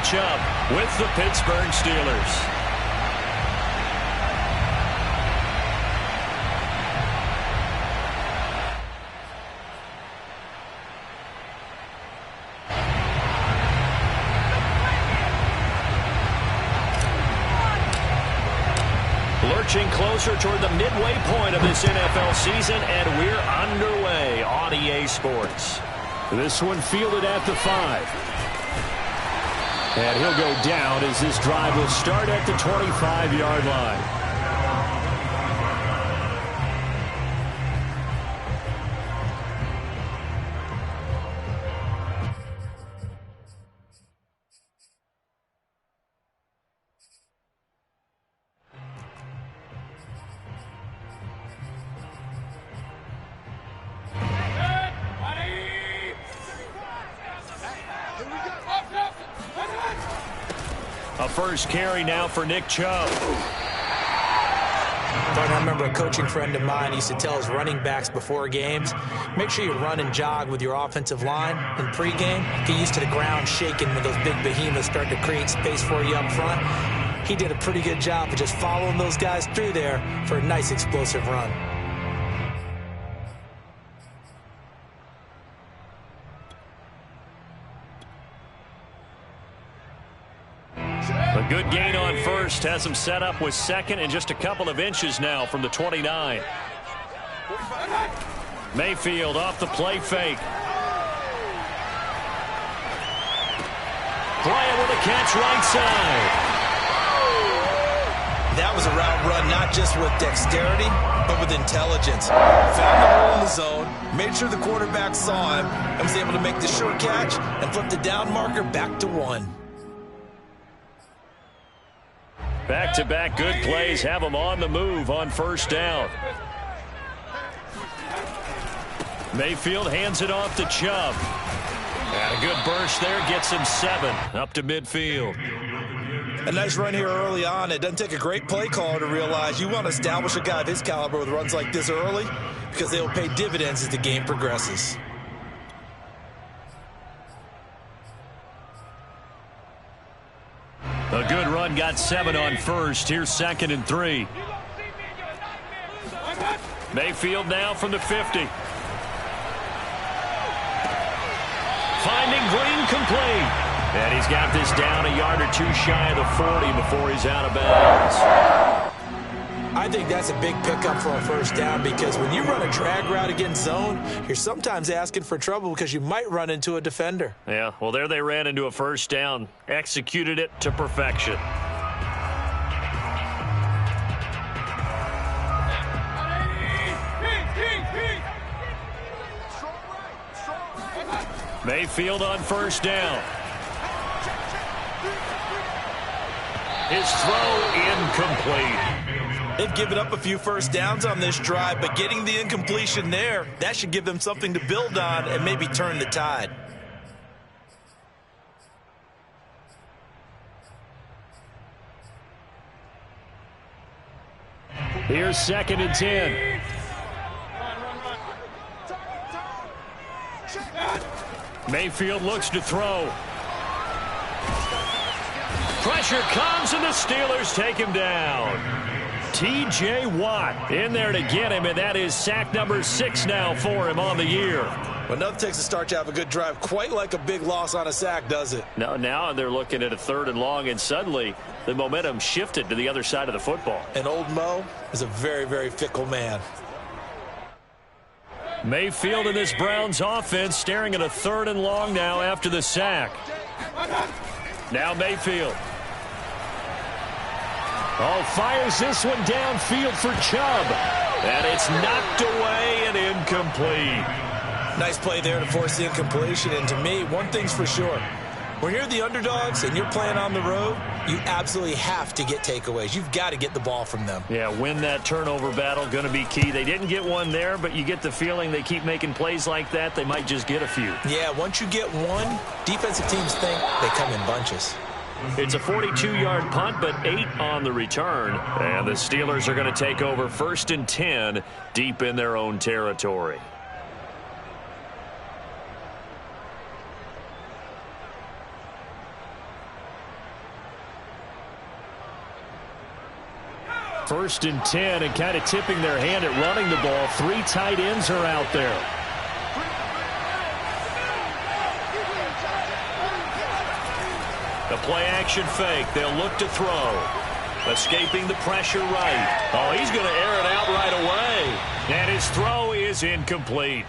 matchup with the Pittsburgh Steelers. Lurching closer toward the midway point of this NFL season, and we're underway on EA Sports. This one fielded at the 5. And he'll go down as this drive will start at the 25-yard line. A first carry now for Nick Chubb. I remember a coaching friend of mine used to tell his running backs before games, make sure you run and jog with your offensive line in pregame. Get used to the ground shaking when those big behemoths start to create space for you up front. He did a pretty good job of just following those guys through there for a nice explosive run. A good gain on first has him set up with second and just a couple of inches now from the 29. Mayfield off the play fake. Bryant with a catch right side. That was a route run not just with dexterity, but with intelligence. Found the hole in the zone, made sure the quarterback saw him, and was able to make the short catch and flip the down marker back to 1. Back-to-back good plays have them on the move on first down. Mayfield hands it off to Chubb. And a good burst there gets him 7 up to midfield. A nice run here early on. It doesn't take a great play caller to realize you want to establish a guy of his caliber with runs like this early because they will pay dividends as the game progresses. A good run got 7 on first. Here's 2nd and 3. Mayfield now from the 50. Finding Green complete. And he's got this down a yard or two shy of the 40 before he's out of bounds. I think that's a big pickup for a first down because when you run a drag route against zone, you're sometimes asking for trouble because you might run into a defender. Yeah, well, there they ran into a first down. Executed it to perfection. Mayfield on first down. His throw incomplete. They've given up a few first downs on this drive, but getting the incompletion there, that should give them something to build on and maybe turn the tide. Here's 2nd and 10. Mayfield looks to throw. Pressure comes, and the Steelers take him down. T.J. Watt in there to get him, and that is sack number 6 now for him on the year. Well, nothing takes a start to have a good drive quite like a big loss on a sack, does it? No, now they're looking at a 3rd and long, and suddenly the momentum shifted to the other side of the football. And old Mo is a very, very fickle man. Mayfield in this Browns offense staring at a 3rd and long now after the sack. Now Mayfield. Oh, fires this one downfield for Chubb. And it's knocked away and incomplete. Nice play there to force the incompletion. And to me, one thing's for sure. When you're the underdogs and you're playing on the road, you absolutely have to get takeaways. You've got to get the ball from them. Yeah, win that turnover battle, going to be key. They didn't get one there, but you get the feeling they keep making plays like that, they might just get a few. Yeah, once you get one, defensive teams think they come in bunches. It's a 42-yard punt, but 8 on the return. And the Steelers are going to take over 1st and 10 deep in their own territory. 1st and 10, and kind of tipping their hand at running the ball. 3 tight ends are out there. The play-action fake. They'll look to throw. Escaping the pressure right. Oh, he's going to air it out right away. And his throw is incomplete.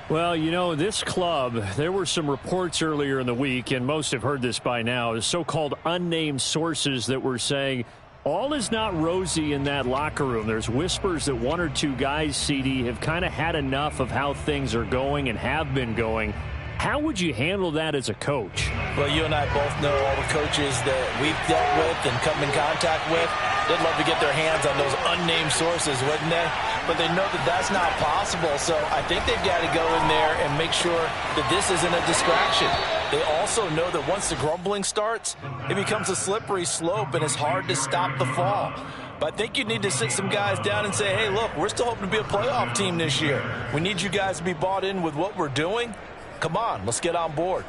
Well, you know, this club, there were some reports earlier in the week, and most have heard this by now, so-called unnamed sources that were saying all is not rosy in that locker room. There's whispers that 1 or 2 guys, CD, have kind of had enough of how things are going and have been going. How would you handle that as a coach? Well, you and I both know all the coaches that we've dealt with and come in contact with. They'd love to get their hands on those unnamed sources, wouldn't they? But they know that that's not possible, so I think they've got to go in there and make sure that this isn't a distraction. They also know that once the grumbling starts, it becomes a slippery slope, and it's hard to stop the fall. But I think you need to sit some guys down and say, hey, look, we're still hoping to be a playoff team this year. We need you guys to be bought in with what we're doing. Come on, let's get on board.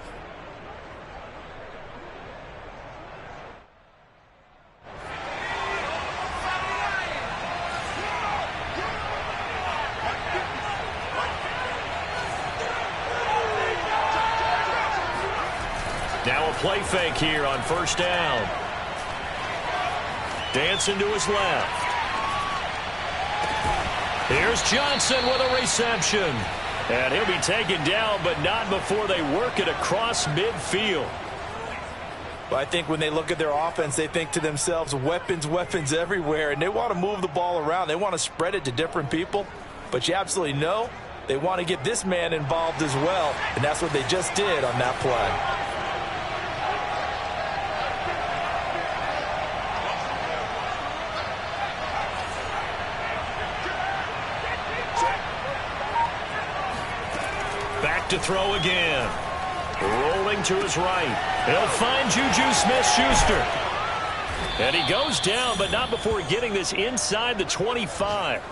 Now a play fake here on 1st down. Dancing to his left. Here's Johnson with a reception. And he'll be taken down, but not before they work it across midfield. Well, I think when they look at their offense, they think to themselves, weapons, weapons everywhere, and they want to move the ball around. They want to spread it to different people, but you absolutely know they want to get this man involved as well, and that's what they just did on that play. To throw again. Rolling to his right. He'll find Juju Smith-Schuster. And he goes down, but not before getting this inside the 25.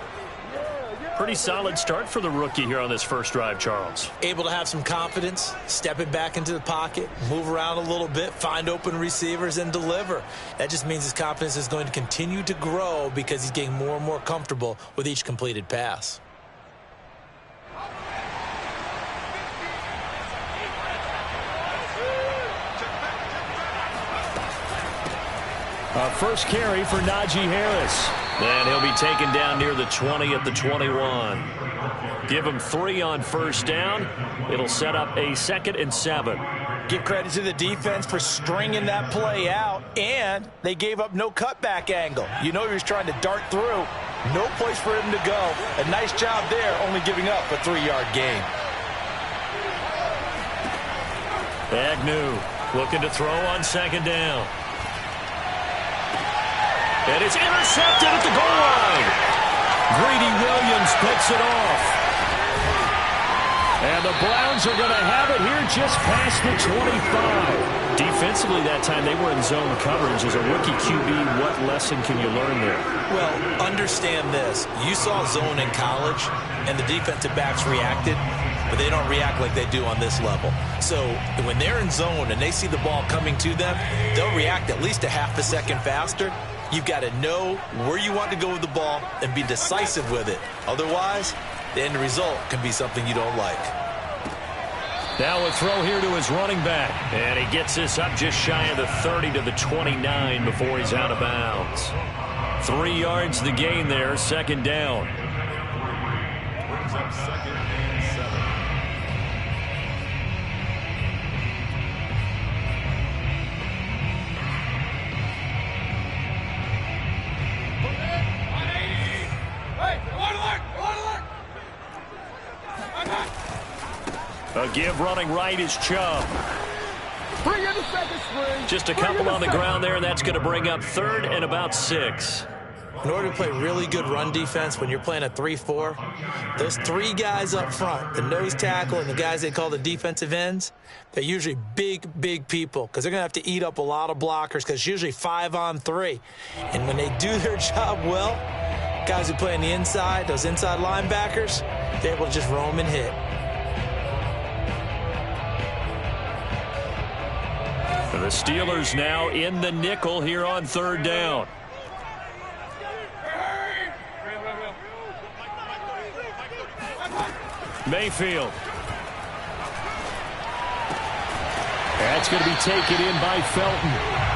Pretty solid start for the rookie here on this first drive, Charles. Able to have some confidence, step it back into the pocket, move around a little bit, find open receivers, and deliver. That just means his confidence is going to continue to grow because he's getting more and more comfortable with each completed pass. First carry for Najee Harris. And he'll be taken down near the 20 at the 21. Give him 3 on 1st down. It'll set up a 2nd and 7. Give credit to the defense for stringing that play out, and they gave up no cutback angle. You know he was trying to dart through. No place for him to go. A nice job there, only giving up a 3-yard gain. Agnew looking to throw on 2nd down. And it's intercepted at the goal line. Greedy Williams picks it off. And the Browns are going to have it here just past the 25. Defensively that time, they were in zone coverage. As a rookie QB, what lesson can you learn there? Well, understand this. You saw zone in college, and the defensive backs reacted, but they don't react like they do on this level. So when they're in zone and they see the ball coming to them, they'll react at least a half a second faster. You've got to know where you want to go with the ball and be decisive with it. Otherwise, the end result can be something you don't like. Now a throw here to his running back. And he gets this up just shy of the 30 to the 29 before he's out of bounds. 3 yards the gain there, 2nd down. Brings up 2nd and 7. A give running right is Chubb. Just a couple on the ground there, and that's going to bring up 3rd and about 6. In order to play really good run defense when you're playing a 3-4, those 3 guys up front, the nose tackle and the guys they call the defensive ends, they're usually big, big people because they're going to have to eat up a lot of blockers because it's usually 5 on 3. And when they do their job well, guys who play on the inside, those inside linebackers, they're able to just roam and hit. The Steelers now in the nickel here on 3rd down. Mayfield. That's going to be taken in by Felton.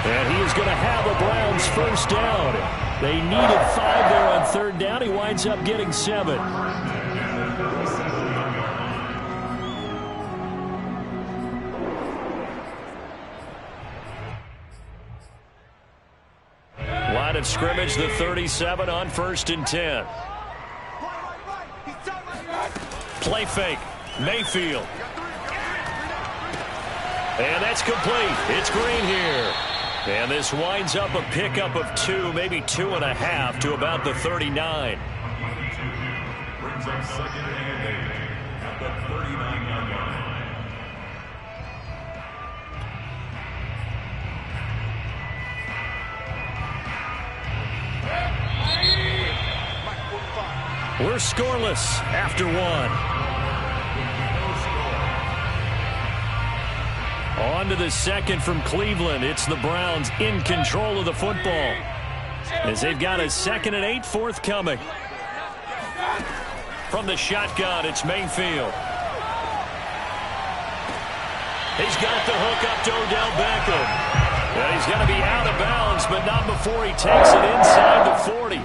And he is going to have a Browns first down. They needed 5 there on third down. He winds up getting 7. Line of scrimmage, the 37 on 1st and 10. Play fake. Mayfield. And that's complete. It's Green here. And this winds up a pickup of 2, maybe 2.5 to about the 39. Brings up 2nd and 8 at the 39-yard line. We're scoreless after 1. On to the second from Cleveland. It's the Browns in control of the football as they've got a 2nd and 8 forthcoming. From the shotgun, it's Mayfield. He's got the hook up to Odell Beckham. Well, he's going to be out of bounds, but not before he takes it inside the 40.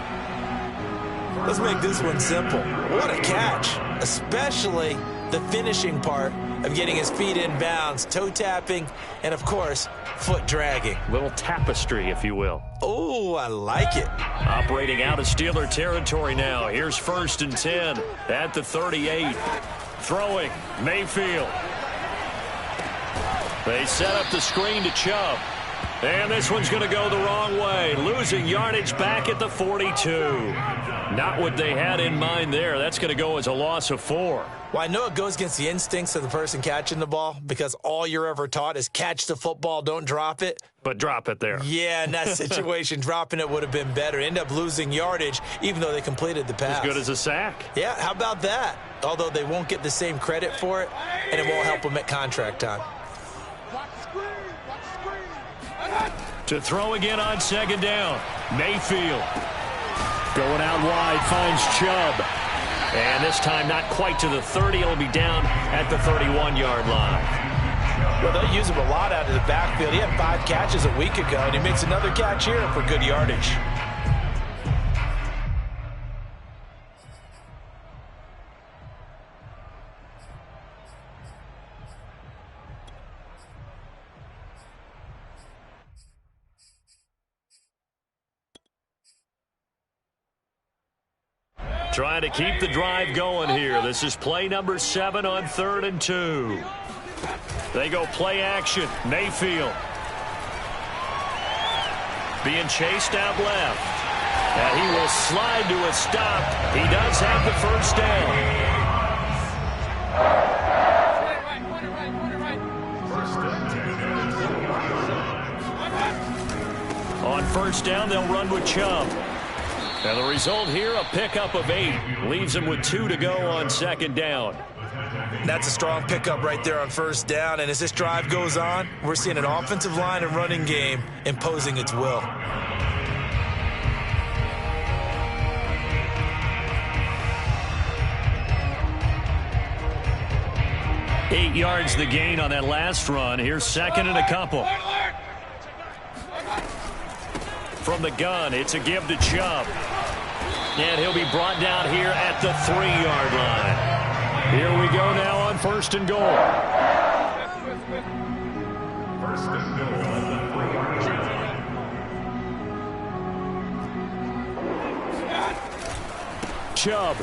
Let's make this one simple. What a catch, especially the finishing part of getting his feet in bounds, toe tapping, and of course, foot dragging. Little tapestry, if you will. Oh, I like it. Operating out of Steeler territory now. Here's 1st and 10 at the 38. Throwing, Mayfield. They set up the screen to Chubb. And this one's going to go the wrong way. Losing yardage back at the 42. Not what they had in mind there. That's going to go as a loss of 4. Well, I know it goes against the instincts of the person catching the ball because all you're ever taught is catch the football, don't drop it. But drop it there. Yeah, in that situation, dropping it would have been better. End up losing yardage even though they completed the pass. As good as a sack. Yeah, how about that? Although they won't get the same credit for it, and it won't help them at contract time. To throw again on 2nd down. Mayfield. Going out wide, finds Chubb. And this time not quite to the 30. It'll be down at the 31-yard line. Well, they'll use him a lot out of the backfield. He had 5 catches a week ago, and he makes another catch here for good yardage. Trying to keep the drive going here. This is play number 7 on 3rd and 2. They go play action. Mayfield. Being chased out left. And he will slide to a stop. He does have the first down. On 1st down, they'll run with Chubb. And the result here, a pickup of 8. Leaves him with 2 to go on 2nd down. That's a strong pickup right there on 1st down. And as this drive goes on, we're seeing an offensive line and running game imposing its will. Eight yards the gain on that last run. Here's 2nd and a couple. From the gun, it's a give to Chubb. And he'll be brought down here at the 3-yard line. Here we go now on 1st and goal. 1st and goal at the 3-yard line. Chubb.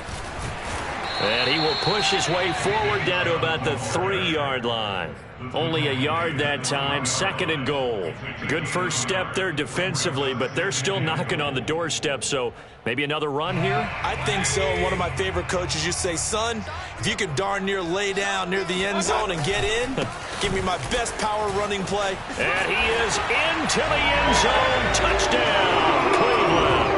And he will push his way forward down to about the 3-yard line. Only a yard that time, 2nd and goal. Good first step there defensively, but they're still knocking on the doorstep, so maybe another run here? I think so. One of my favorite coaches used to say, son, if you can darn near lay down near the end zone and get in, give me my best power running play. And he is into the end zone. Touchdown, Cleveland.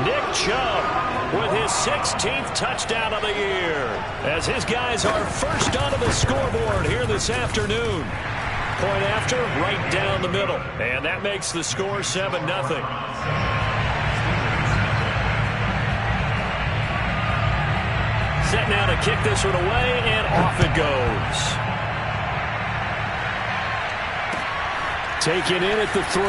Nick Chubb with his 16th touchdown of the year, as his guys are first onto the scoreboard here this afternoon. Point after, right down the middle. And that makes the score 7-0. set now to kick this one away, and off it goes. Taken in at the 3.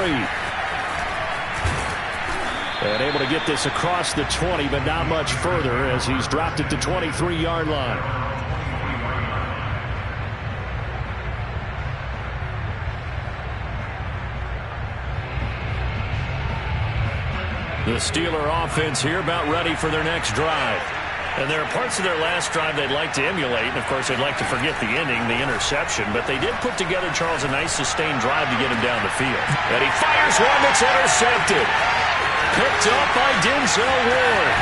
And able to get this across the 20, but not much further as he's dropped it to 23-yard line. The Steeler offense here about ready for their next drive. And there are parts of their last drive they'd like to emulate. And, of course, they'd like to forget the ending, the interception. But they did put together, Charles, a nice sustained drive to get him down the field. And he fires one that's intercepted. Picked up by Denzel Ward.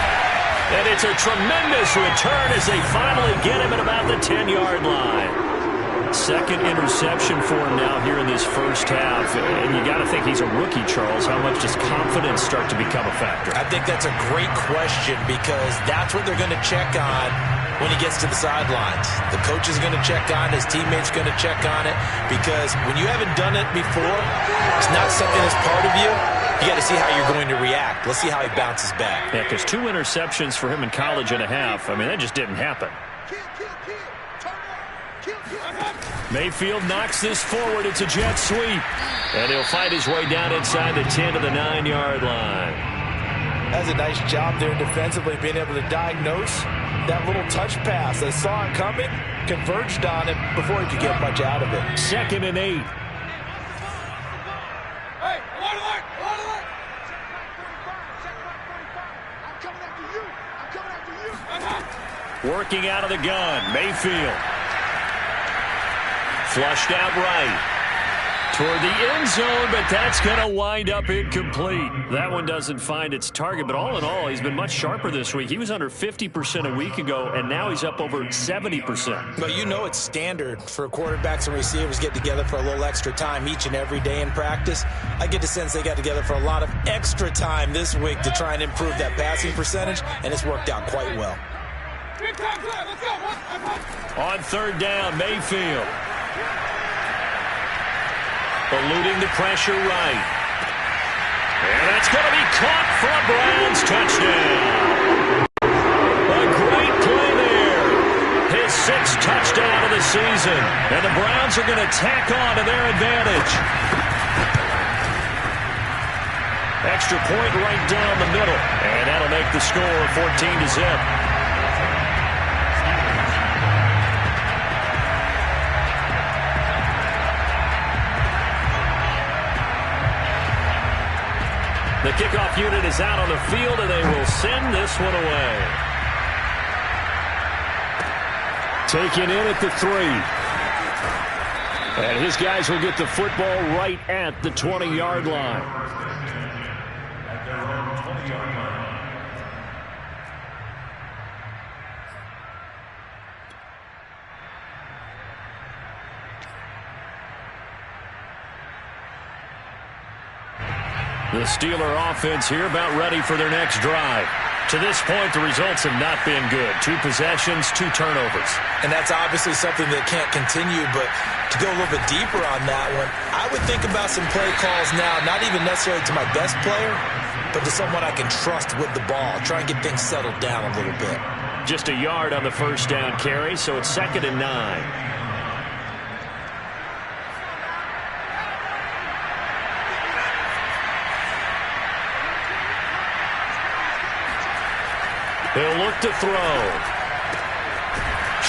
And it's a tremendous return as they finally get him at about the 10-yard line. Second interception for him now here in this first half. And you got to think he's a rookie, Charles. How much does confidence start to become a factor? I think that's a great question because that's what they're going to check on when he gets to the sidelines. The coach is going to check on it. His teammates going to check on it because when you haven't done it before, it's not something that's part of you. You got to see how you're going to react. Let's see how he bounces back. Yeah, because 2 interceptions for him in college and a half. I mean, that just didn't happen. Mayfield knocks this forward. It's a jet sweep. And he'll fight his way down inside the 10 to the 9-yard line. That's a nice job there defensively, being able to diagnose that little touch pass. They saw it coming, converged on it before he could get much out of it. 2nd and 8. Working out of the gun, Mayfield. Flushed out right. Toward the end zone, but that's going to wind up incomplete. That one doesn't find its target, but all in all, he's been much sharper this week. He was under 50% a week ago, and now he's up over 70%. But you know it's standard for quarterbacks and receivers get together for a little extra time each and every day in practice. I get the sense they got together for a lot of extra time this week to try and improve that passing percentage, and it's worked out quite well. On 3rd down, Mayfield. Eluding the pressure right. And that's going to be caught for a Browns touchdown. A great play there. His 6th touchdown of the season. And the Browns are going to tack on to their advantage. Extra point right down the middle. And that'll make the score 14-0. The kickoff unit is out on the field, and they will send this one away. Taken in at the 3. And his guys will get the football right at the 20-yard line. At their own 20-yard line. The Steeler offense here about ready for their next drive. To this point, the results have not been good. 2 possessions, 2 turnovers. And that's obviously something that can't continue, but to go a little bit deeper on that one, I would think about some play calls now, not even necessarily to my best player, but to someone I can trust with the ball. Try and get things settled down a little bit. Just a yard on the first down carry, so it's 2nd and 9. He'll look to throw.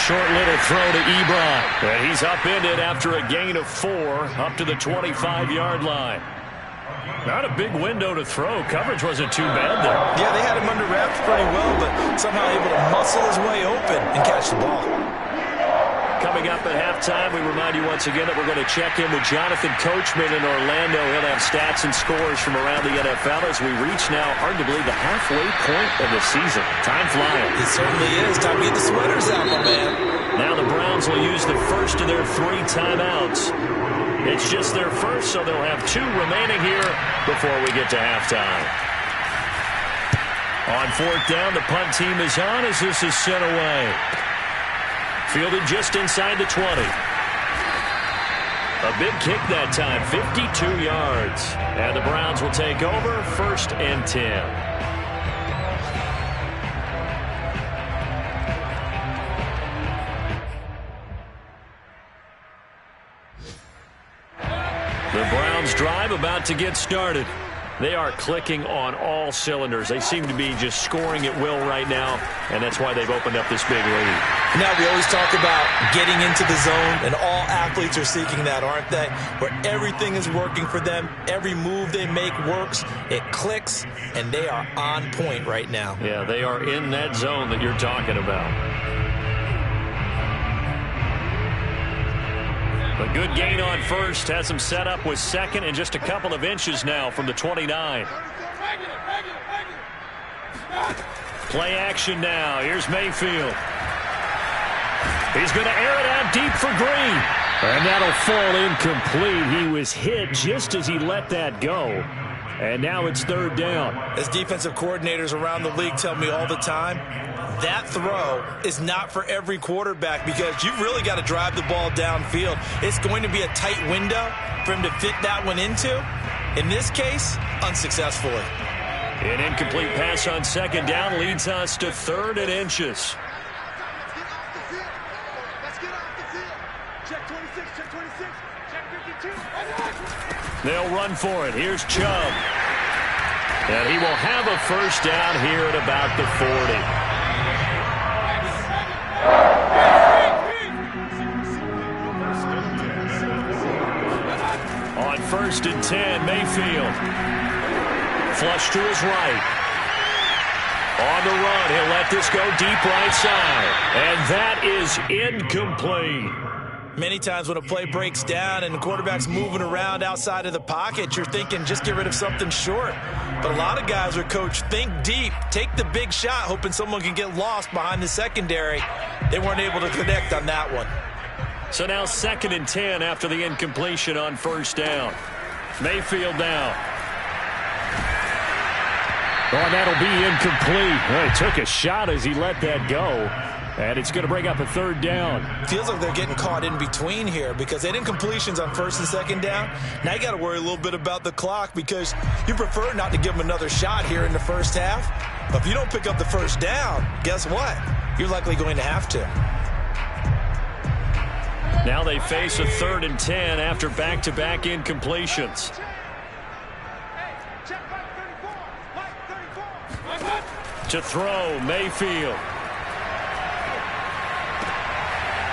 Short little throw to Ebron. And he's upended after a gain of 4 up to the 25-yard line. Not a big window to throw. Coverage wasn't too bad there. Yeah, they had him under wraps pretty well, but somehow able to muscle his way open and catch the ball. Coming up at halftime, we remind you once again that we're going to check in with Jonathan Coachman in Orlando. He'll have stats and scores from around the NFL as we reach now, hard to believe, the halfway point of the season. Time flying. It certainly is. Time to get the sweaters out, my man. Now the Browns will use the first of their 3 timeouts. It's just their first, so they'll have 2 remaining here before we get to halftime. On 4th down, the punt team is on as this is sent away. Fielded just inside the 20. A big kick that time, 52 yards. And the Browns will take over, 1st and 10. Browns drive about to get started. They are clicking on all cylinders. They seem to be just scoring at will right now, and that's why they've opened up this big lead. Now, we always talk about getting into the zone, and all athletes are seeking that, aren't they? Where everything is working for them. Every move they make works. It clicks, and they are on point right now. Yeah, they are in that zone that you're talking about. A good gain on first. Has him set up with second and just a couple of inches now from the 29. Play action now. Here's Mayfield. He's going to air it out deep for Green. And that'll fall incomplete. He was hit just as he let that go. And now it's third down. As defensive coordinators around the league tell me all the time, that throw is not for every quarterback because you've really got to drive the ball downfield. It's going to be a tight window for him to fit that one into. In this case, unsuccessfully. An incomplete pass on second down leads us to third and inches. They'll run for it. Here's Chubb. And he will have a first down here at about the 40. On first and 10, Mayfield. Flush to his right. On the run, he'll let this go deep right side. And that is incomplete. Many times when a play breaks down and the quarterback's moving around outside of the pocket, you're thinking just get rid of something short. But a lot of guys are coached, think deep, take the big shot, hoping someone can get lost behind the secondary. They weren't able to connect on that one. So now second and 10 after the incompletion on first down. Mayfield now. Oh, that'll be incomplete. Well, he took a shot as he let that go. And it's going to bring up a third down. Feels like they're getting caught in between here because they had incompletions on first and second down. Now you got to worry a little bit about the clock because you prefer not to give them another shot here in the first half. But if you don't pick up the first down, guess what? You're likely going to have to. Now they face a third and 10 after back-to-back incompletions. To throw, Mayfield.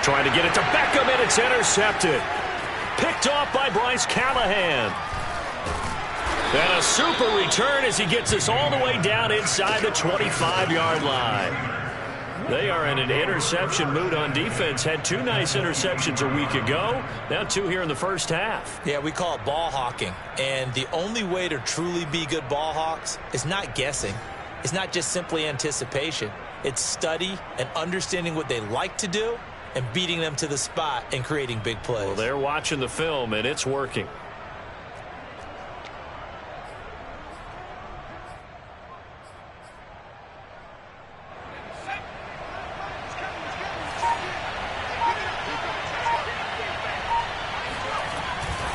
Trying to get it to Beckham, and it's intercepted. Picked off by Bryce Callahan. And a super return as he gets us all the way down inside the 25-yard line. They are in an interception mood on defense. Had two nice interceptions a week ago. Now two here in the first half. Yeah, we call it ball hawking. And the only way to truly be good ball hawks is not guessing. It's not just simply anticipation. It's study and understanding what they like to do and beating them to the spot and creating big plays. Well, they're watching the film, and it's working.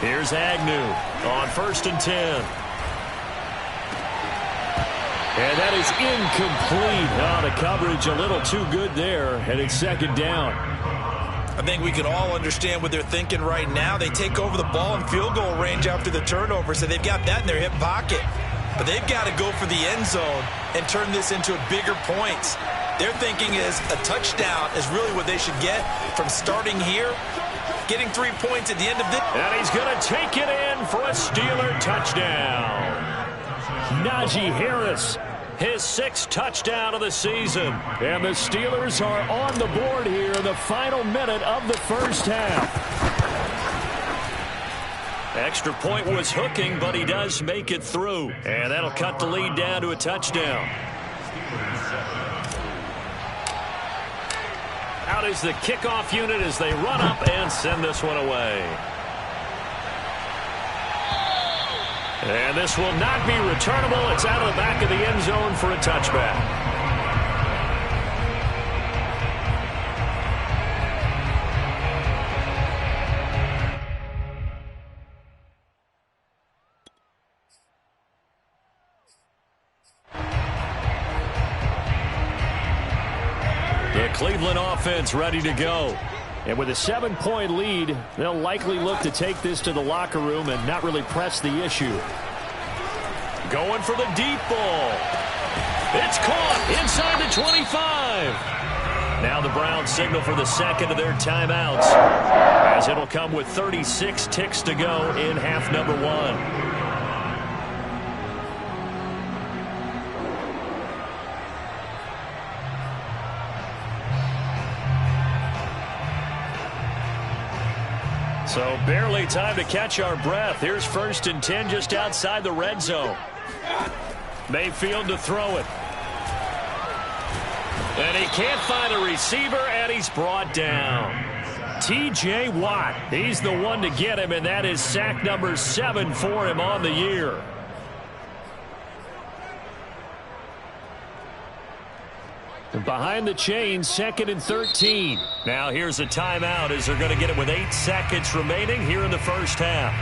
Here's Agnew on first and 10. And that is incomplete. Oh, the coverage a little too good there, and it's second down. I think we can all understand what they're thinking right now. They take over the ball in field goal range after the turnover, so they've got that in their hip pocket. But they've got to go for the end zone and turn this into bigger points. Their thinking is a touchdown is really what they should get from starting here, getting 3 points at the end of this. And he's going to take it in for a Steeler touchdown. Najee Harris, his sixth touchdown of the season. And the Steelers are on the board here in the final minute of the first half. Extra point was hooking, but he does make it through. And that'll cut the lead down to a touchdown. Out is the kickoff unit as they run up and send this one away. And this will not be returnable. It's out of the back of the end zone for a touchback. The Cleveland offense ready to go. And with a 7-point lead, they'll likely look to take this to the locker room and not really press the issue. Going for the deep ball. It's caught inside the 25. Now the Browns signal for the second of their timeouts, as it'll come with 36 ticks to go in half number 1. So barely time to catch our breath. Here's 1st and 10 just outside the red zone. Mayfield to throw it. And he can't find a receiver, and he's brought down. T.J. Watt, he's the one to get him, and that is sack number 7 for him on the year. Behind the chains, 2nd and 13. Now here's a timeout as they're going to get it with 8 seconds remaining here in the first half.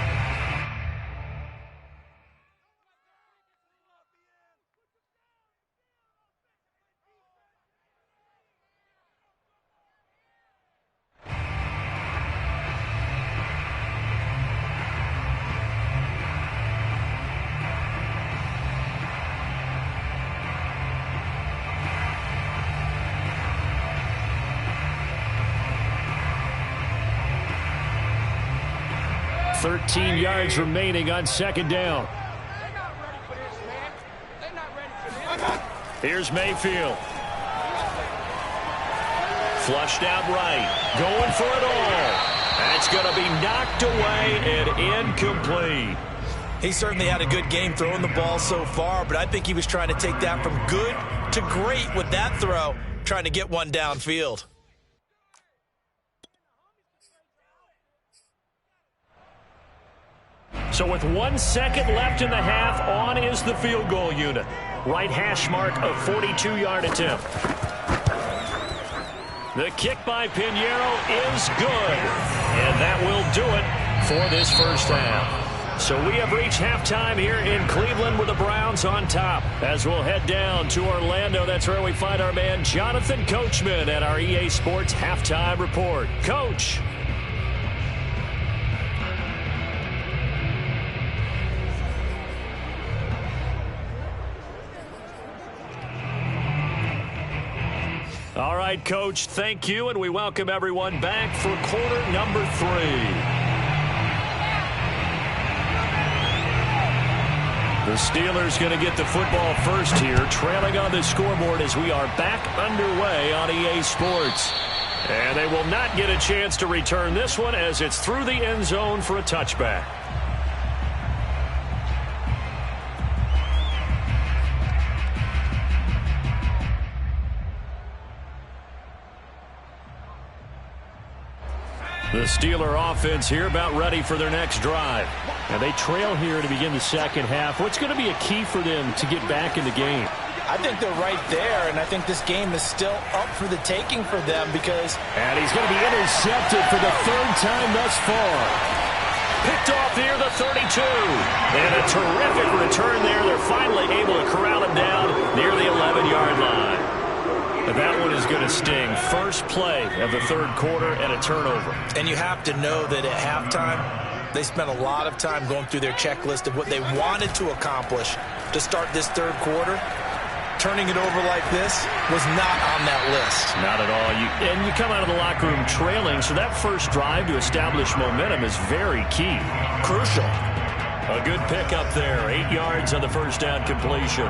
$13 yards remaining on 2nd down. Here's Mayfield. Flushed out right. Going for it all. That's going to be knocked away and incomplete. He certainly had a good game throwing the ball so far, but I think he was trying to take that from good to great with that throw, trying to get one downfield. So with 1 second left in the half, on is the field goal unit. Right hash mark of 42-yard attempt. The kick by Pinheiro is good. And that will do it for this first half. So we have reached halftime here in Cleveland with the Browns on top. As we'll head down to Orlando, that's where we find our man Jonathan Coachman at our EA Sports Halftime Report. Coach. All right, Coach, thank you, and we welcome everyone back for quarter number 3. The Steelers going to get the football first here, trailing on the scoreboard as we are back underway on EA Sports. And they will not get a chance to return this one as it's through the end zone for a touchback. The Steeler offense here about ready for their next drive. And they trail here to begin the second half. What's going to be a key for them to get back in the game? I think they're right there, and I think this game is still up for the taking for them because... And he's going to be intercepted for the 3rd time thus far. Picked off near the 32. And a terrific return there. They're finally able to corral him down near the 11-yard line. And that one is going to sting. First play of the 3rd quarter and a turnover. And you have to know that at halftime, they spent a lot of time going through their checklist of what they wanted to accomplish to start this 3rd quarter. Turning it over like this was not on that list. Not at all. And you come out of the locker room trailing, so that first drive to establish momentum is very key. Crucial. A good pickup there. 8 yards on the first down completion.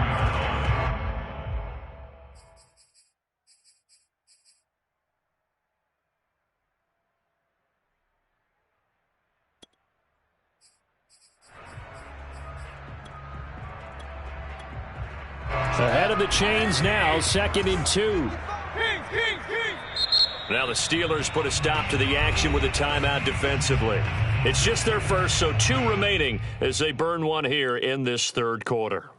Ahead of the chains now, 2nd and 2. Now the Steelers put a stop to the action with a timeout defensively. It's just their first, so 2 remaining as they burn one here in this 3rd quarter.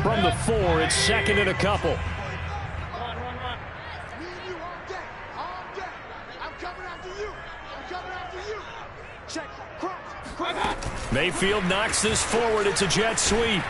From the 4, it's 2nd and a couple. Mayfield knocks this forward. It's a jet sweep.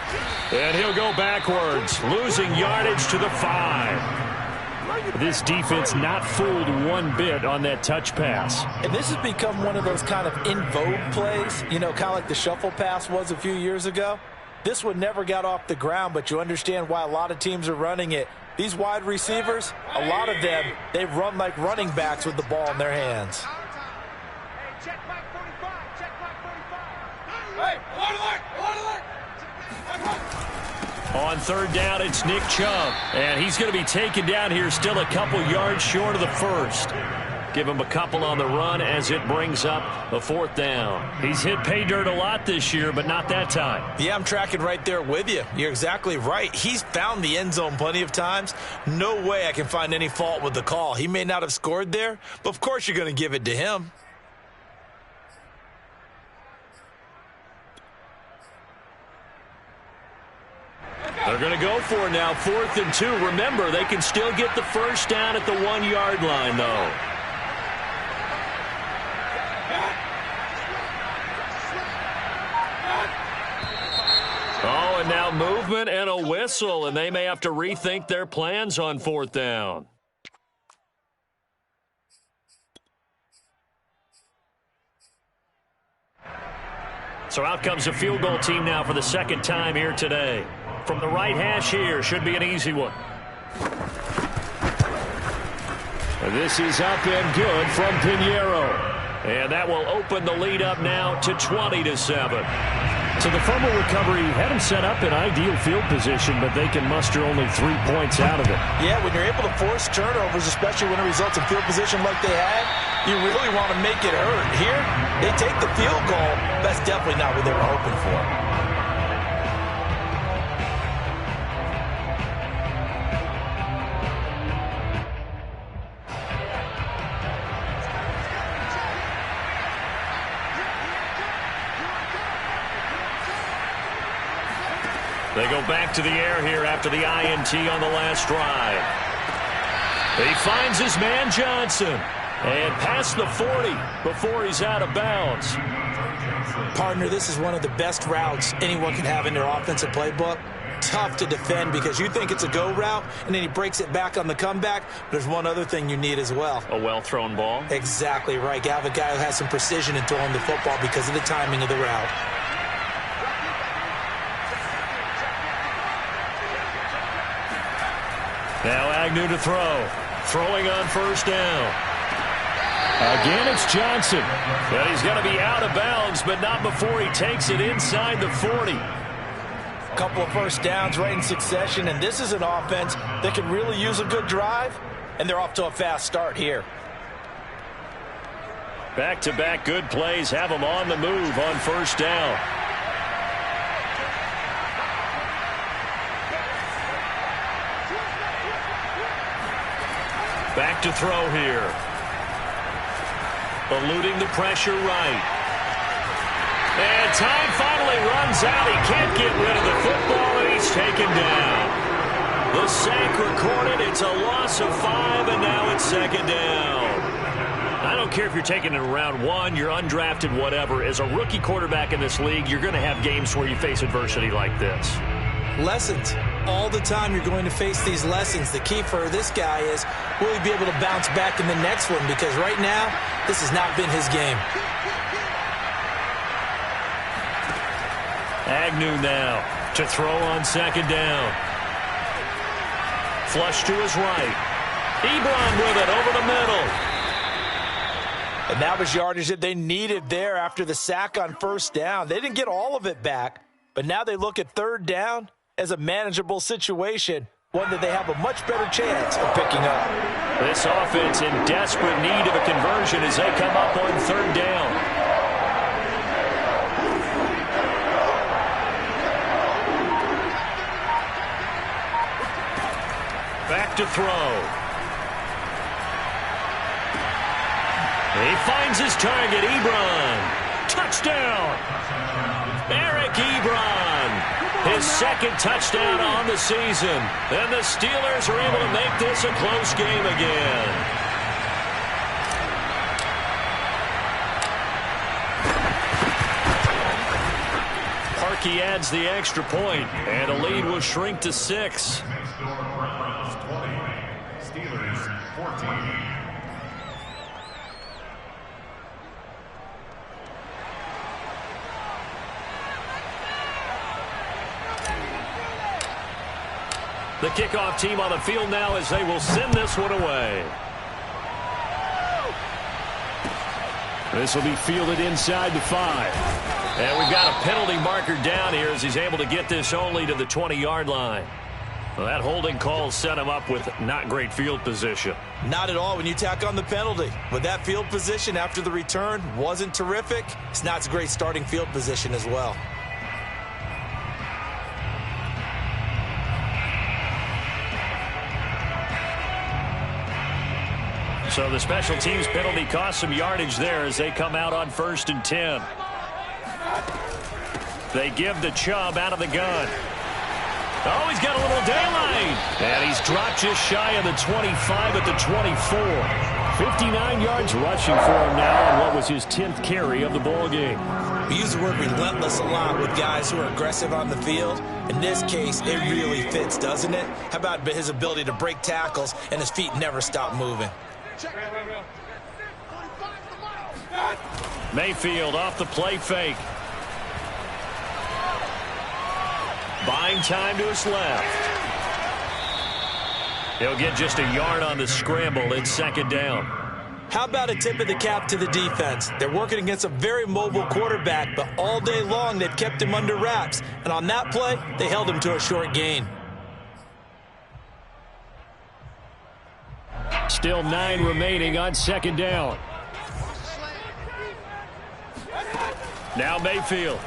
And he'll go backwards, losing yardage to the 5. This defense not fooled one bit on that touch pass. And this has become one of those kind of in vogue plays, you know, kind of like the shuffle pass was a few years ago. This one never got off the ground, but you understand why a lot of teams are running it. These wide receivers, a lot of them, they run like running backs with the ball in their hands. On third down, it's Nick Chubb. And he's going to be taken down here, still a couple yards short of the first. Give him a couple on the run as it brings up a fourth down. He's hit pay dirt a lot this year, but not that time. Yeah, I'm tracking right there with you. You're exactly right. He's found the end zone plenty of times. No way I can find any fault with the call. He may not have scored there, but of course you're going to give it to him. They're going to go for it now, 4th and 2. Remember, they can still get the first down at the 1-yard line, though. Oh, and now movement and a whistle, and they may have to rethink their plans on 4th down. So out comes a field goal team now for the second time here today. From the right hash here, should be an easy one. And this is up and good from Pinheiro. And that will open the lead up now to 20-7. So the fumble recovery had them set up in ideal field position, but they can muster only 3 points out of it. Yeah, when you're able to force turnovers, especially when it results in field position like they had, you really want to make it hurt. Here, they take the field goal. That's definitely not what they were hoping for. They go back to the air here after the INT on the last drive. He finds his man Johnson. And past the 40 before he's out of bounds. Partner, this is one of the best routes anyone can have in their offensive playbook. Tough to defend because you think it's a go route, and then he breaks it back on the comeback. There's one other thing you need as well. A well-thrown ball. Exactly right. You have a guy who has some precision in throwing the football because of the timing of the route. Now Agnew to throw. Throwing on first down. Again, it's Johnson. But he's going to be out of bounds, but not before he takes it inside the 40. Couple of first downs right in succession, and this is an offense that can really use a good drive, and they're off to a fast start here. Back-to-back good plays have them on the move on first down. Back to throw here. Eluding the pressure right. And time finally runs out. He can't get rid of the football, and he's taken down. The sack recorded. It's a loss of 5, and now it's second down. I don't care if you're taking it in round 1, you're undrafted, whatever. As a rookie quarterback in this league, you're going to have games where you face adversity like this. Lessons. All the time you're going to face these lessons. The key for this guy is, will he be able to bounce back in the next one? Because right now, this has not been his game. Agnew now to throw on second down. Flush to his right. Ebron with it over the middle. And that was yardage that they needed there after the sack on first down. They didn't get all of it back, but now they look at third down as a manageable situation, one that they have a much better chance of picking up. This offense in desperate need of a conversion as they come up on third down. Back to throw. He finds his target, Ebron. Touchdown! Eric Ebron. His second touchdown on the season. And the Steelers are able to make this a close game again. he adds the extra point, and the lead will shrink to 6. Next door, Browns 20, Steelers 14. The kickoff team on the field now as they will send this one away. This will be fielded inside the 5. And we've got a penalty marker down here as he's able to get this only to the 20-yard line. Well, that holding call set him up with not great field position. Not at all when you tack on the penalty. But that field position after the return wasn't terrific. It's not a great starting field position as well. So the special teams penalty cost some yardage there as they come out on 1st and 10. They give to Chubb out of the gun. Oh, he's got a little daylight. And he's dropped just shy of the 25 at the 24. 59 yards rushing for him now on what was his 10th carry of the ball game. We use the word relentless a lot with guys who are aggressive on the field. In this case, it really fits, doesn't it? How about his ability to break tackles and his feet never stop moving? Mayfield off the play fake. Buying time to his left. He'll get just a yard on the scramble. It's 2nd down. How about a tip of the cap to the defense? They're working against a very mobile quarterback, but all day long they've kept him under wraps. And on that play, they held him to a short gain. Still 9 remaining on 2nd down. Now Mayfield.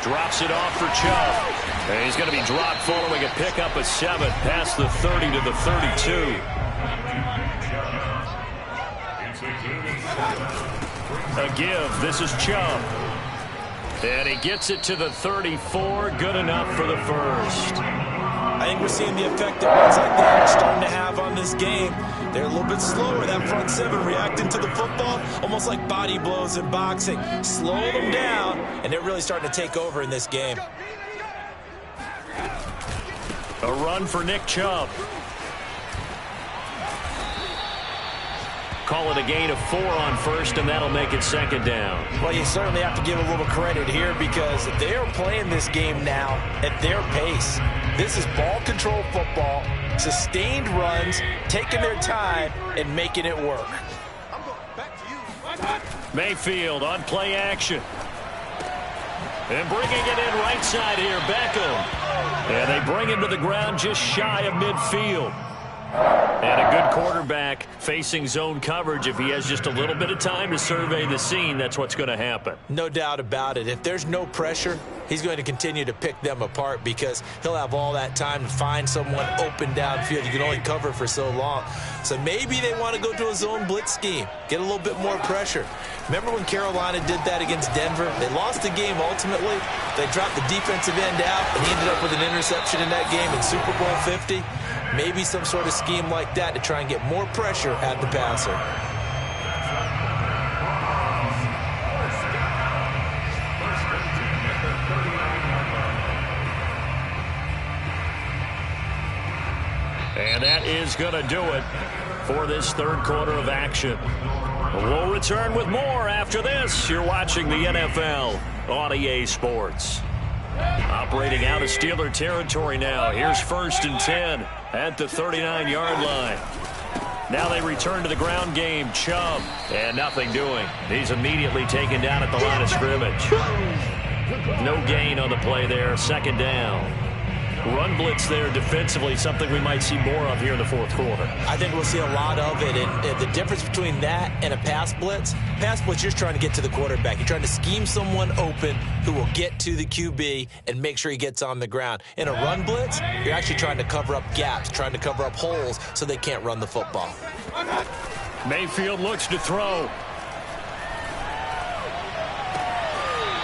Drops it off for Chubb. And he's going to be dropped following a pickup of 7 past the 30 to the 32. A give. This is Chubb. And he gets it to the 34. Good enough for the first. I think we're seeing the effect that runs like that are starting to have on this game. They're a little bit slower, that front 7 reacting to the football, almost like body blows in boxing. Slow them down, and they're really starting to take over in this game. A run for Nick Chubb. Call it a gain of 4 on 1st, and that'll make it 2nd down. Well, you certainly have to give a little credit here because they are playing this game now at their pace. This is ball control football, sustained runs, taking their time, and making it work. Mayfield on play action. And bringing it in right side here, Beckham. And they bring him to the ground just shy of midfield. And a good quarterback facing zone coverage. If he has just a little bit of time to survey the scene, that's what's going to happen. No doubt about it. If there's no pressure, he's going to continue to pick them apart because he'll have all that time to find someone open downfield. You can only cover for so long. So maybe they want to go to a zone blitz scheme, get a little bit more pressure. Remember when Carolina did that against Denver? They lost the game ultimately. They dropped the defensive end out, and he ended up with an interception in that game in Super Bowl 50. Maybe some sort of scheme like that to try and get more pressure at the passer. And that is going to do it for this 3rd quarter of action. We'll return with more after this. You're watching the NFL on EA Sports. Operating out of Steeler territory now. Here's 1st and 10 at the 39-yard line. Now they return to the ground game. Chubb, and nothing doing. He's immediately taken down at the line of scrimmage. No gain on the play there. 2nd down. Run blitz there defensively, something we might see more of here in the 4th quarter. I think we'll see a lot of it, and the difference between that and a pass blitz, you're just trying to get to the quarterback. You're trying to scheme someone open who will get to the QB and make sure he gets on the ground. In a run blitz, you're actually trying to cover up gaps, trying to cover up holes so they can't run the football. Mayfield looks to throw.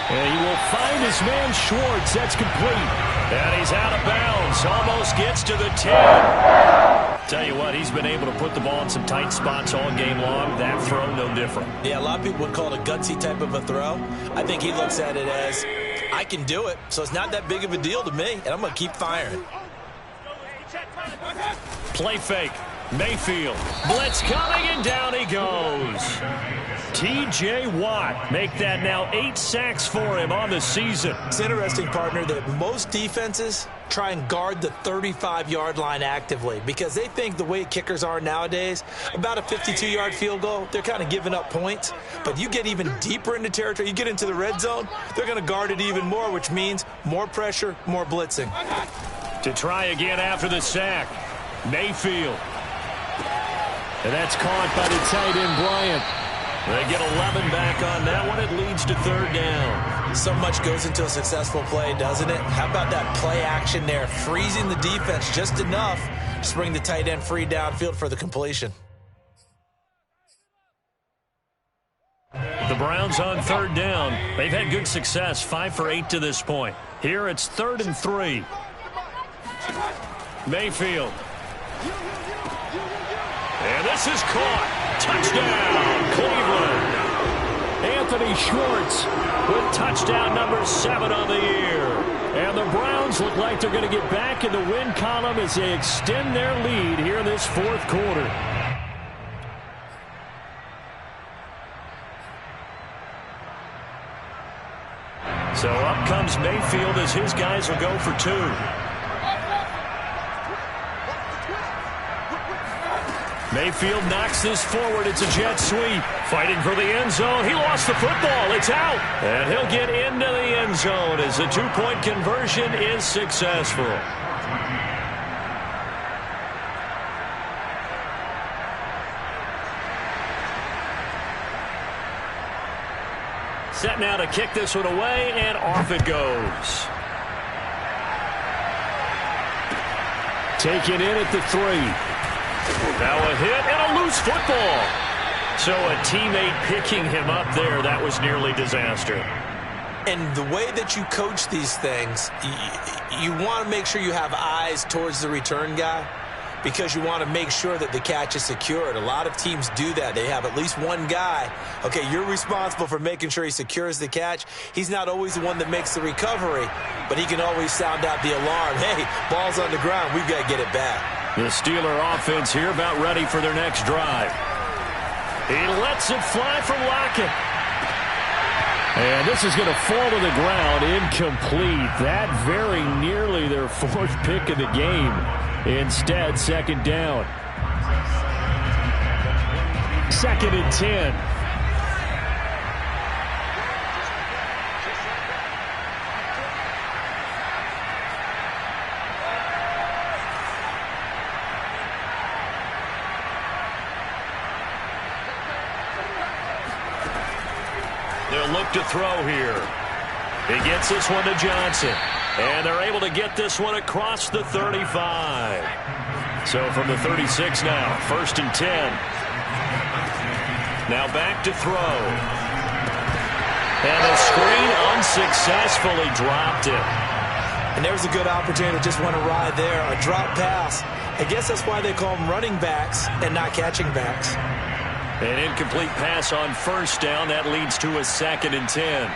And he will find his man Schwartz. That's complete. And he's out of bounds. Almost gets to the 10. Tell you what, he's been able to put the ball in some tight spots all game long. That throw, no different. Yeah, a lot of people would call it a gutsy type of a throw. I think he looks at it as I can do it, so it's not that big of a deal to me, and I'm going to keep firing. Play fake. Mayfield. Blitz coming, and down he goes. T.J. Watt make that now 8 sacks for him on the season. It's interesting, partner, that most defenses try and guard the 35-yard line actively because they think the way kickers are nowadays, about a 52-yard field goal, they're kind of giving up points. But you get even deeper into territory, you get into the red zone, they're going to guard it even more, which means more pressure, more blitzing. To try again after the sack. Mayfield. And that's caught by the tight end, Bryant. They get 11 back on that one. It leads to 3rd down. So much goes into a successful play, doesn't it? How about that play action there, freezing the defense just enough to bring the tight end free downfield for the completion. The Browns on 3rd down. They've had good success, 5 for 8 to this point. Here it's 3rd and 3. Mayfield. And this is caught. Touchdown, Cleveland. Anthony Schwartz with touchdown number 7 on the year. And the Browns look like they're going to get back in the win column as they extend their lead here in this 4th quarter. So up comes Mayfield as his guys will go for 2. Mayfield knocks this forward. It's a jet sweep. Fighting for the end zone. He lost the football. It's out. And he'll get into the end zone as the 2-point conversion is successful. Set now to kick this one away, and off it goes. Taken in at the 3. Now a hit and a loose football. So a teammate picking him up there, that was nearly disaster. And the way that you coach these things, you want to make sure you have eyes towards the return guy because you want to make sure that the catch is secured. A lot of teams do that. They have at least one guy. Okay, you're responsible for making sure he secures the catch. He's not always the one that makes the recovery, but he can always sound out the alarm. Hey, ball's on the ground. We've got to get it back. The Steeler offense here about ready for their next drive. He lets it fly from Lockett. And this is going to fall to the ground, incomplete. That very nearly their 4th pick of the game. Instead, 2nd down. 2nd and 10. They'll look to throw here. He gets this one to Johnson. And they're able to get this one across the 35. So from the 36 now, 1st and 10. Now back to throw. And the screen unsuccessfully dropped it. And there's a good opportunity to just want to ride there. A drop pass. I guess that's why they call them running backs and not catching backs. An incomplete pass on 1st down. That leads to a 2nd and 10.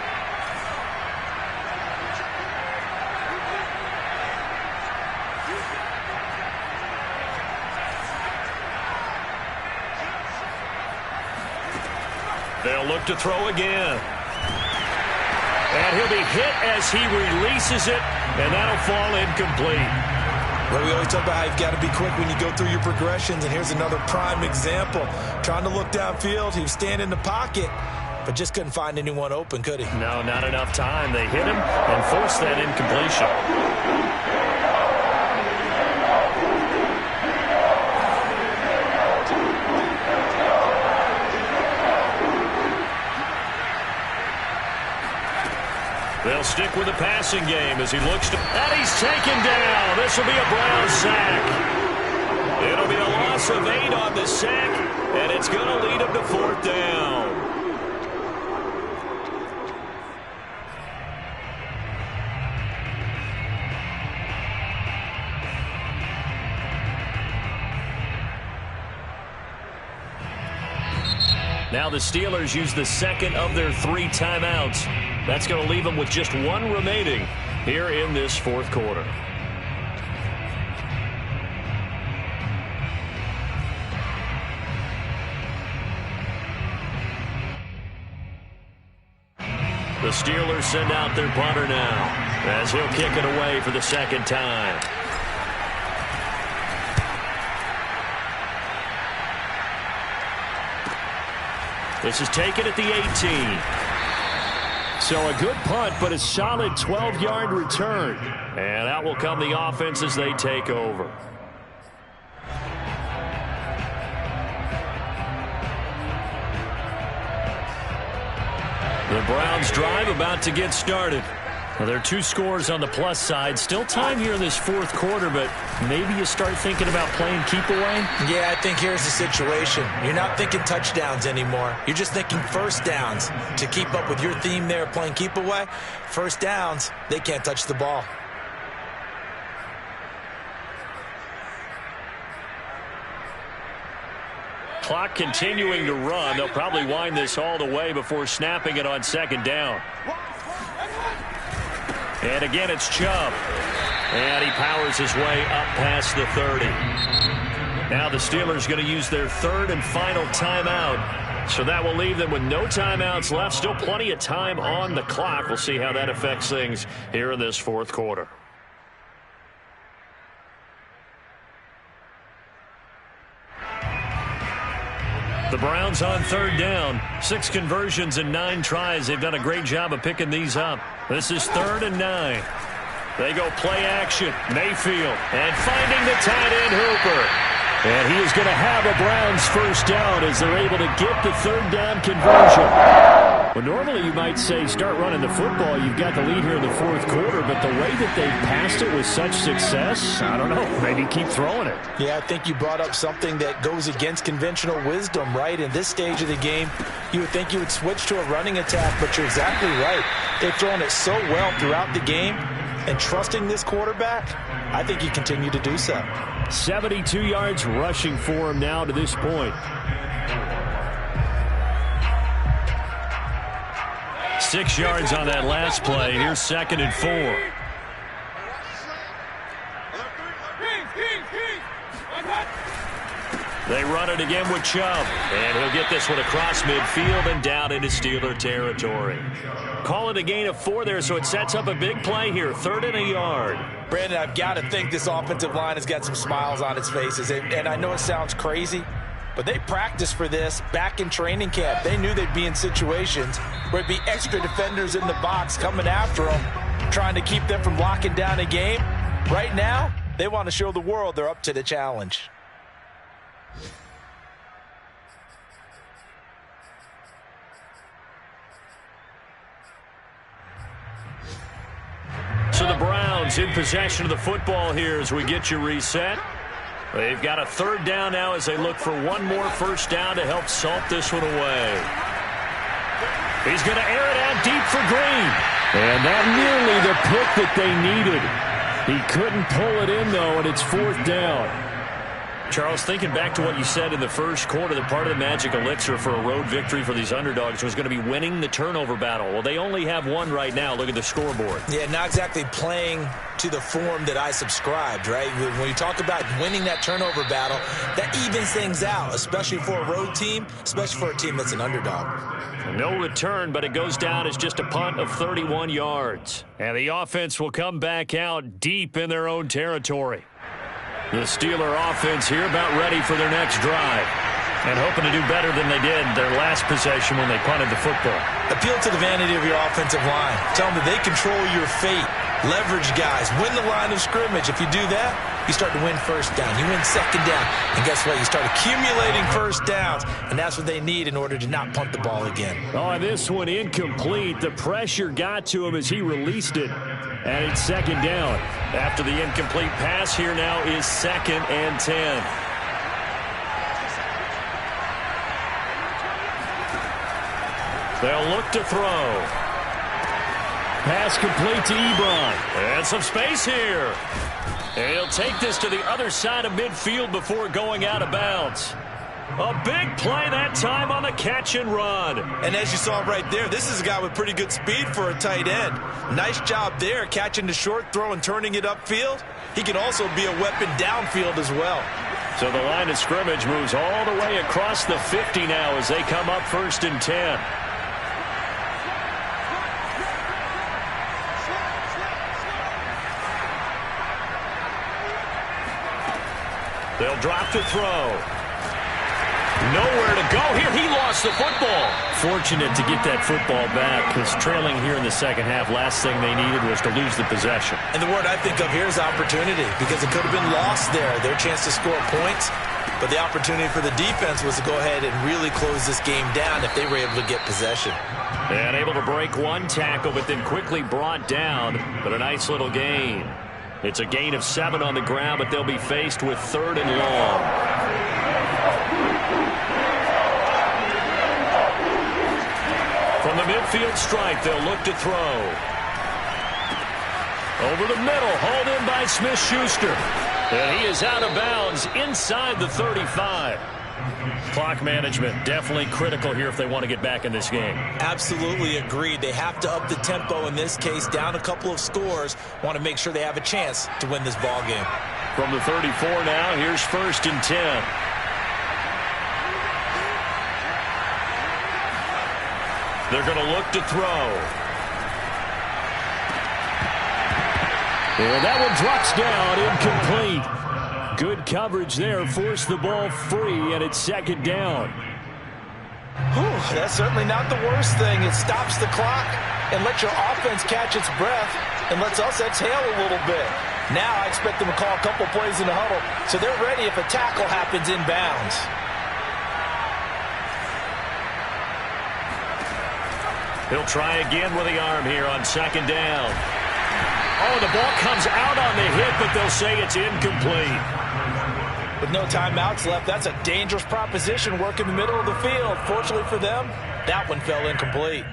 They'll look to throw again. And he'll be hit as he releases it, and that'll fall incomplete. Well, we always talk about how you've got to be quick when you go through your progressions, and here's another prime example. Trying to look downfield, he was standing in the pocket, but just couldn't find anyone open, could he? No, not enough time. They hit him and forced that incompletion. They'll stick with the passing game as he looks to... And he's taken down. This will be a Brown sack. It'll be a loss of 8 on the sack, and it's going to lead him to 4th down. Now the Steelers use the 2nd of their 3 timeouts. That's going to leave them with just one remaining here in this fourth quarter. The Steelers send out their punter now as he'll kick it away for the second time. This is taken at the 18. So a good punt, but a solid 12-yard return. And out will come the offense as they take over. The Browns drive about to get started. Well, there are two scores on the plus side. Still time here in this fourth quarter, but maybe you start thinking about playing keep away? Yeah, I think here's the situation. You're not thinking touchdowns anymore. You're just thinking first downs. To keep up with your theme there, playing keep away, first downs, they can't touch the ball. Clock continuing to run. They'll probably wind this all the way before snapping it on second down. And again, it's Chubb. And he powers his way up past the 30. Now the Steelers going to use their third and final timeout. So that will leave them with no timeouts left. Still plenty of time on the clock. We'll see how that affects things here in this fourth quarter. The Browns on third down. 6 conversions and 9 tries. They've done a great job of picking these up. This is 3rd and 9. They go play action. Mayfield. And finding the tight end Hooper. And he is going to have a Browns first down as they're able to get the third down conversion. Well, normally you might say start running the football. You've got the lead here in the fourth quarter, but the way that they passed it with such success, I don't know, maybe keep throwing it. Yeah, I think you brought up something that goes against conventional wisdom, right? In this stage of the game, you would think you would switch to a running attack, but you're exactly right. They've thrown it so well throughout the game, and trusting this quarterback, I think you continue to do so. 72 yards rushing for him now to this point. 6 yards on that last play. Here's 2nd and 4. They run it again with Chubb. And he'll get this one across midfield and down into Steeler territory. Call it a gain of 4 there, so it sets up a big play here. 3rd and a yard. Brandon, I've got to think this offensive line has got some smiles on its faces. And I know it sounds crazy, but they practiced for this back in training camp. They knew they'd be in situations where it'd be extra defenders in the box coming after them, trying to keep them from locking down a game. Right now, they want to show the world they're up to the challenge. So the Browns in possession of the football here as we get you reset. They've got a 3rd down now as they look for one more first down to help salt this one away. He's going to air it out deep for Green. And that nearly the pick that they needed. He couldn't pull it in, though, and it's 4th down. Charles, thinking back to what you said in the first quarter, that part of the magic elixir for a road victory for these underdogs was going to be winning the turnover battle. Well, they only have one right now. Look at the scoreboard. Yeah, not exactly playing to the form that I subscribed, right? When you talk about winning that turnover battle, that evens things out, especially for a road team, especially for a team that's an underdog. No return, but it goes down as just a punt of 31 yards. And the offense will come back out deep in their own territory. The Steeler offense here about ready for their next drive. And hoping to do better than they did their last possession when they punted the football. Appeal to the vanity of your offensive line. Tell them that they control your fate. Leverage guys. Win the line of scrimmage. If you do that, you start to win first down. You win second down. And guess what? You start accumulating first downs. And that's what they need in order to not punt the ball again. Oh, and this one incomplete. The pressure got to him as he released it. And it's 2nd down. After the incomplete pass, here now is 2nd and 10. They'll look to throw. Pass complete to Ebron. And some space here. And he'll take this to the other side of midfield before going out of bounds. A big play that time on the catch and run. And as you saw right there, this is a guy with pretty good speed for a tight end. Nice job there, catching the short throw and turning it upfield. He can also be a weapon downfield as well. So the line of scrimmage moves all the way across the 50 now as they come up 1st and 10. They'll drop to throw. Nowhere to go here. He lost the football. Fortunate to get that football back because trailing here in the second half, last thing they needed was to lose the possession. And the word I think of here is opportunity, because it could have been lost there. Their chance to score points, but the opportunity for the defense was to go ahead and really close this game down if they were able to get possession. And able to break one tackle, but then quickly brought down. But a nice little gain. It's a gain of 7 on the ground, but they'll be faced with 3rd and long. From the midfield stripe, they'll look to throw. Over the middle, hauled in by Smith-Schuster. And he is out of bounds inside the 35. Clock management definitely critical here if they want to get back in this game. Absolutely agreed. They have to up the tempo in this case, down a couple of scores. Want to make sure they have a chance to win this ball game. From the 34 now, here's 1st and 10. They're going to look to throw. And that one drops down, incomplete. Good coverage there, forced the ball free, and it's 2nd down. That's certainly not the worst thing. It stops the clock and lets your offense catch its breath and lets us exhale a little bit. Now I expect them to call a couple plays in the huddle so they're ready if a tackle happens inbounds. He'll try again with the arm here on 2nd down. Oh, the ball comes out on the hit, but they'll say it's incomplete. With no timeouts left, that's a dangerous proposition. Work in the middle of the field. Fortunately for them, that one fell incomplete.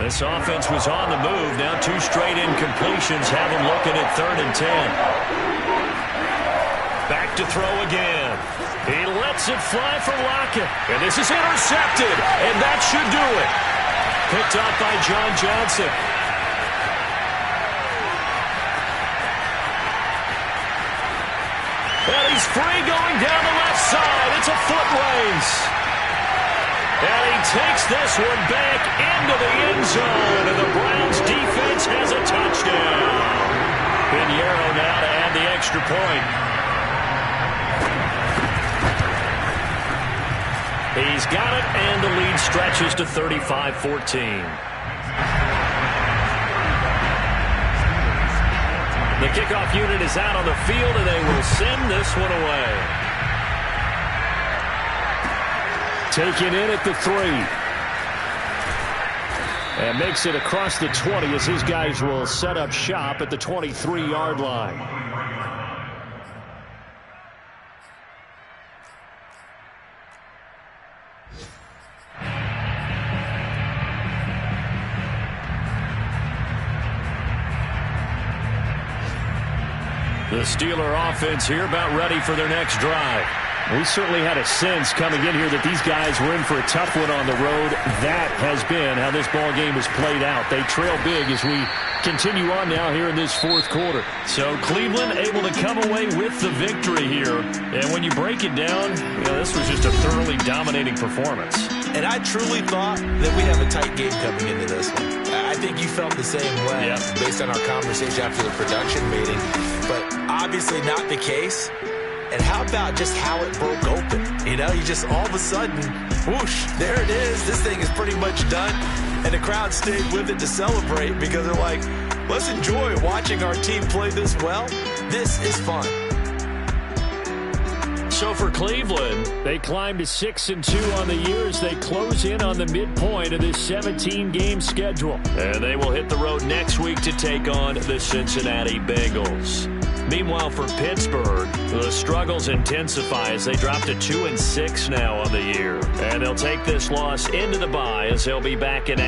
This offense was on the move. Now 2 straight incompletions have them looking at 3rd and 10. Back to throw again. He lets it fly for Lockett. And this is intercepted. And that should do it. Picked up by John Johnson. And he's free going down the left side. It's a foot race. And he takes this one back into the end zone, and the Browns defense has a touchdown. Pinheiro now to add the extra point. He's got it, and the lead stretches to 35-14. The kickoff unit is out on the field, and they will send this one away. Taken in at the 3. And makes it across the 20 as his guys will set up shop at the 23-yard line. The Steeler offense here about ready for their next drive. We certainly had a sense coming in here that these guys were in for a tough one on the road. That has been how this ball game has played out. They trail big as we continue on now here in this 4th quarter. So Cleveland able to come away with the victory here. And when you break it down, this was just a thoroughly dominating performance. And I truly thought that we have a tight game coming into this one. I think you felt the same way based on our conversation after the production meeting. But obviously not the case. And how about just how it broke open? You just all of a sudden, whoosh, there it is. This thing is pretty much done. And the crowd stayed with it to celebrate because they're like, let's enjoy watching our team play this well. This is fun. So for Cleveland, they climb to 6-2 on the year as they close in on the midpoint of this 17-game schedule. And they will hit the road next week to take on the Cincinnati Bengals. Meanwhile, for Pittsburgh, the struggles intensify as they drop to 2-6 now on the year. And they'll take this loss into the bye as they'll be back in action